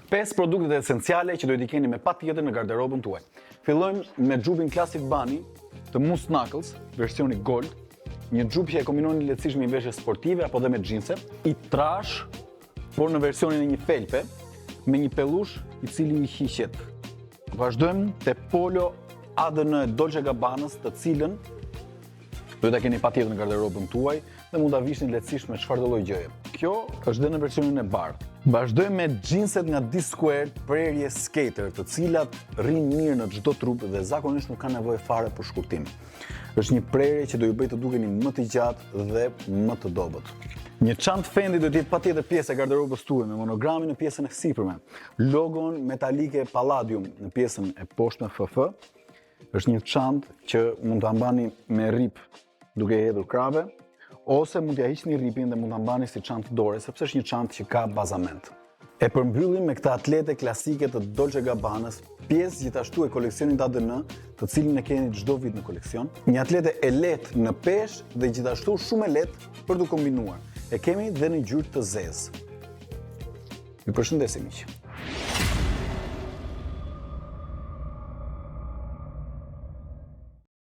5 produktet esenciale që duhet i keni me patjetër në garderobën tuaj. Fillojmë me xhupin Classic Bunny të Moose Knuckles, versioni Gold, një xhup që e kombinoni lehtësisht me veshje sportive apo dhe me xhinse, i trash, por në versionin e një felpe, me një pellush i cili i hiqet. Vazhdojmë te Polo ADN Dolce Gabbanës, të cilën duhet ta keni patjetër në garderobën tuaj dhe mund ta vishni lehtësisht me çfarëdo lloj gjëje. Kjo është dhe në versionin e bardhë. Vazhdojmë me xhinset nga D-Squared Prairie Skater, të cilat rrin mirë në çdo trup dhe zakonisht nuk kanë nevojë fare për shkurtim. Është një prerje që do ju bëjë të dukeni më të gjatë dhe më të dobët. Një çantë Fendi do të jetë patjetër pjesë e garderobës tuaj me monogramin në pjesën e sipërme, logon metalike Palladium në pjesën e poshtme FF. Është një çantë që mund ta mbani me rip duke hedhur krave, ose mund t'ja hiqni ripin dhe mund ta mbani si çantë dore, sepse është një çantë që ka bazament. E përmbyllim me këtë atlete klasike të Dolce Gabbanës, pjesë gjithashtu e koleksionit ADN, të cilin e keni çdo vit në koleksion. Një atlete e lehtë në peshë dhe gjithashtu shumë e lehtë për të kombinuar. E kemi dhe në ngjyrë të zezë. Ju përshëndesim miq.